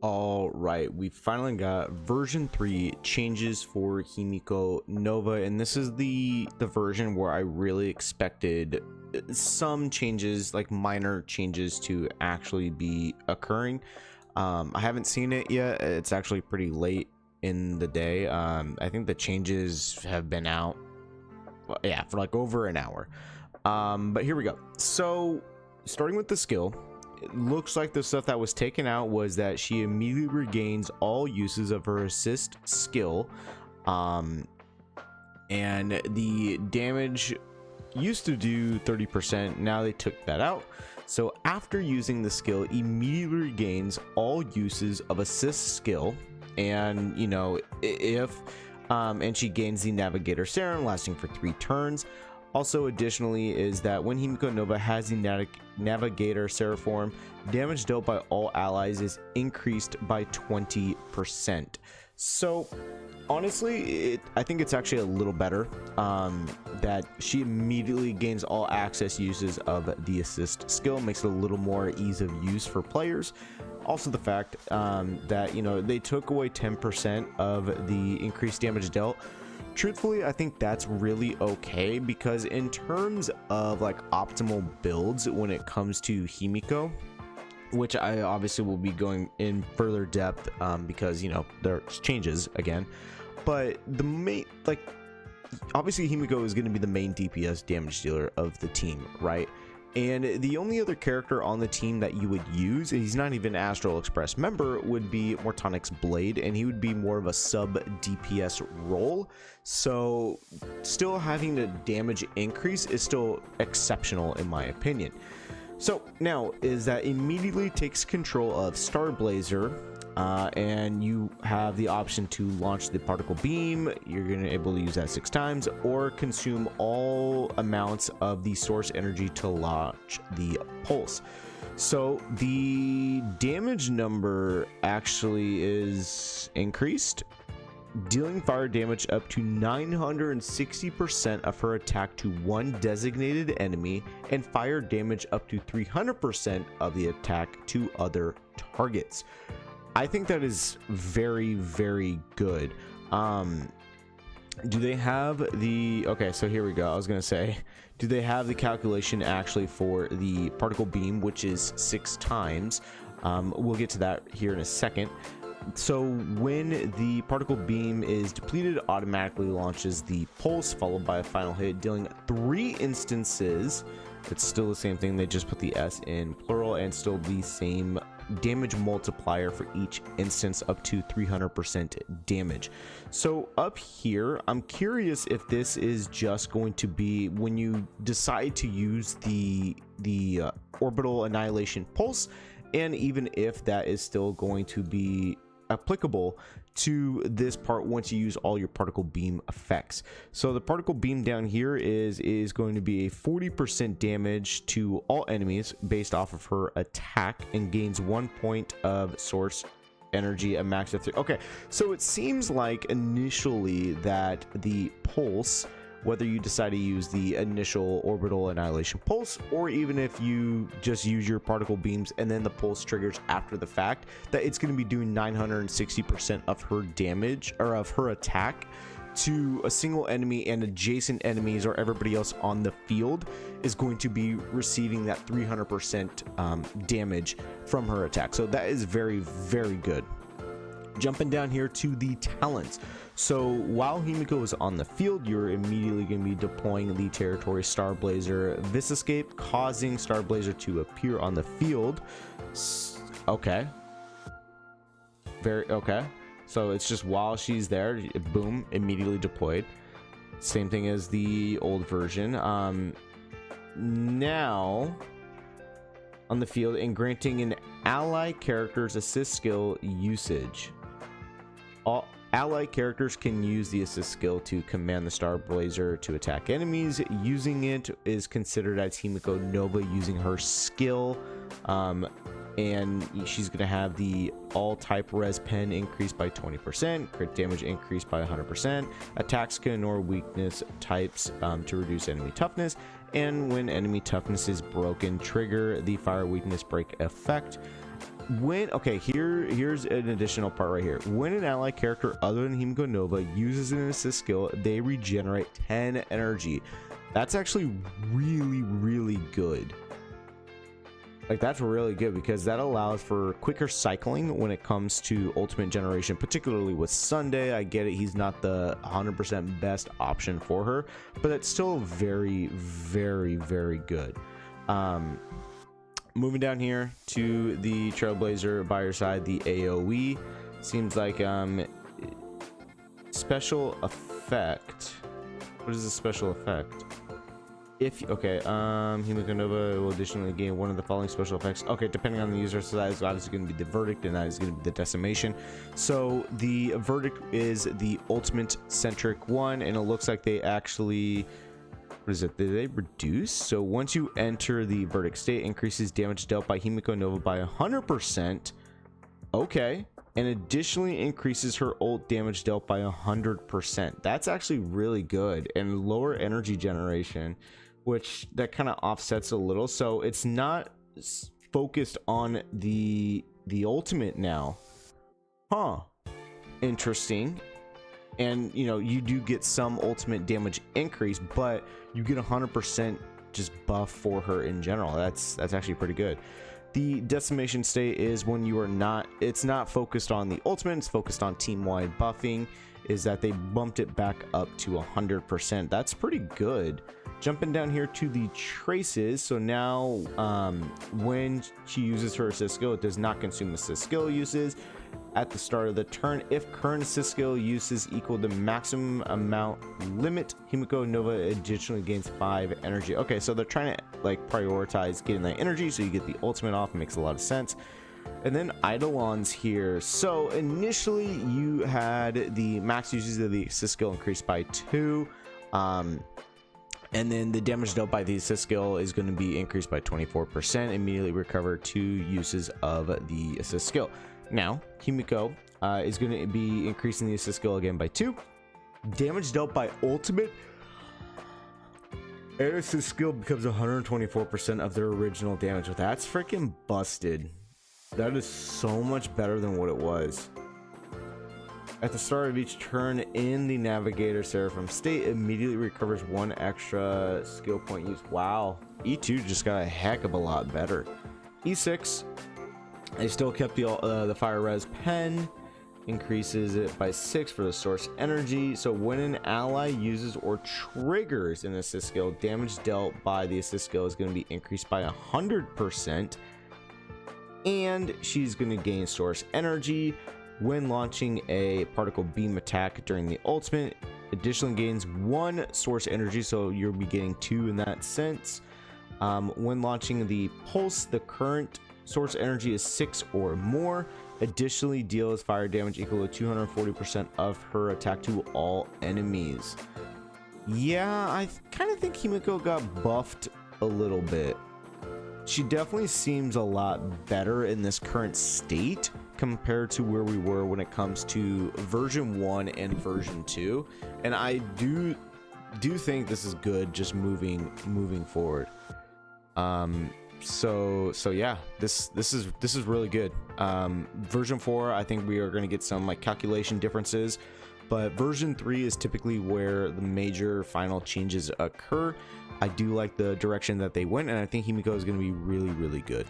All right, we finally got version 3 changes for Himeko Nova, and this is the version where I really expected some changes, like minor changes, to actually be occurring. I haven't seen it yet. It's actually pretty late in the day. I think the changes have been out, well, yeah, for like over an hour. But here we go. So starting with the skill, it looks like the stuff that was taken out was that she immediately regains all uses of her assist skill, and the damage used to do 30%. Now they took that out, so after using the skill, immediately regains all uses of assist skill, and you know, if and she gains the Navigator Serum lasting for 3 turns. Also, additionally, is that when Himeko Nova has the Navigator Seraform, damage dealt by all allies is increased by 20%. So, honestly, I think it's actually a little better that she immediately gains all access uses of the assist skill. Makes it a little more ease of use for players. Also, the fact that, you know, they took away 10% of the increased damage dealt. Truthfully, I think that's really okay, because in terms of like optimal builds when it comes to Himeko, which I obviously will be going in further depth because, you know, there's changes again, but the main, like, obviously Himeko is going to be the main DPS damage dealer of the team, right? And the only other character on the team that you would use, he's not even an Astral Express member, would be Mortonic's Blade, and he would be more of a sub DPS role. So still having the damage increase is still exceptional in my opinion. So now is that immediately takes control of Starblazer, and you have the option to launch the particle beam. You're going to be able to use that 6 times, or consume all amounts of the source energy to launch the pulse. So the damage number actually is increased, dealing fire damage up to 960% of her attack to one designated enemy, and fire damage up to 300% of the attack to other targets. I think that is very, very good. Do they have the, okay, so here we go. I was gonna say, do they have the calculation actually for the particle beam, which is 6 times? We'll get to that here in a second. So when the particle beam is depleted, it automatically launches the pulse followed by a final hit, dealing 3 instances. It's still the same thing, they just put the S in plural, and still the same damage multiplier for each instance, up to 300% damage. So up here, I'm curious if this is just going to be when you decide to use the orbital annihilation pulse, and even if that is still going to be applicable to this part once you use all your particle beam effects. So the particle beam down here is going to be a 40% damage to all enemies based off of her attack, and gains 1 point of source energy, a max of 3. Okay, so it seems like initially that the pulse, whether you decide to use the initial orbital annihilation pulse, or even if you just use your particle beams and then the pulse triggers after the fact, that it's going to be doing 960% of her damage, or of her attack, to a single enemy, and adjacent enemies or everybody else on the field is going to be receiving that 300% damage from her attack. So that is very, very good. Jumping down here to the talents. So while Himeko is on the field, you're immediately going to be deploying the territory Starblazer Visescape, causing Starblazer to appear on the field. Okay. Very okay. So it's just while she's there, boom, immediately deployed. Same thing as the old version. Now on the field, and granting an ally character's assist skill usage. All ally characters can use the assist skill to command the Starblazer to attack enemies. Using it is considered as Himeko Nova using her skill, and she's going to have the all type res pen increased by 20%, crit damage increased by 100%, attacks can ignore weakness types to reduce enemy toughness, and when enemy toughness is broken, trigger the fire weakness break effect. here's an additional part right here. When an ally character other than Himeko Nova uses an assist skill, they regenerate 10 energy. That's actually really good. Like, that's really good because that allows for quicker cycling when it comes to ultimate generation, particularly with Sunday. I get it, he's not the 100% best option for her, but it's still very good. Moving down here to the Trailblazer by your side, the AoE seems like special effect. What is the special effect? Himeko Nova will additionally gain one of the following special effects. Okay, depending on the user size, obviously going to be the verdict, and that is going to be the decimation. So the verdict is the ultimate centric one, and it looks like they actually, what is it? Did they reduce? So once you enter the verdict state, increases damage dealt by Himeko Nova by 100%. Okay. And additionally increases her ult damage dealt by 100%. That's actually really good. And lower energy generation, which that kind of offsets a little. So it's not focused on the ultimate now. Huh. Interesting. And you know, you do get some ultimate damage increase, but you get 100% just buff for her in general. That's actually pretty good. The decimation state is when you are not, it's not focused on the ultimate, it's focused on team-wide buffing, is that they bumped it back up to 100%. That's pretty good. Jumping down here to the traces, so now when she uses her assist skill, it does not consume assist skill uses at the start of the turn. If current assist skill uses equal the maximum amount limit, Himeko Nova additionally gains 5 energy. Okay, so they're trying to like prioritize getting that energy so you get the ultimate off. It makes a lot of sense. And then Eidolons here. So initially you had the max uses of the assist skill increased by 2, and then the damage dealt by the assist skill is going to be increased by 24%. Immediately recover 2 uses of the assist skill. Now Himeko is going to be increasing the assist skill again by 2. Damage dealt by ultimate and assist skill becomes 124% of their original damage. That's freaking busted. That is so much better than what it was. At the start of each turn in the Navigator Seraphim state, immediately recovers 1 extra skill point use. Wow, E2 just got a heck of a lot better. E6, they still kept the Fire Res Pen, increases it by 6 for the source energy. So when an ally uses or triggers an assist skill, damage dealt by the assist skill is going to be increased by 100%, and she's going to gain source energy. When launching a particle beam attack during the ultimate, additionally gains 1 source energy, so you'll be getting 2 in that sense. When launching the pulse, the current source energy is 6 or more. Additionally deals fire damage equal to 240% of her attack to all enemies. Yeah, I kind of think Himeko got buffed a little bit. She definitely seems a lot better in this current state compared to where we were when it comes to version 1 and version 2, and I do think this is good just moving forward. So yeah, this is really good. Version 4, I think we are going to get some like calculation differences, but version 3 is typically where the major final changes occur. I do like the direction that they went, and I think Himeko is going to be really good.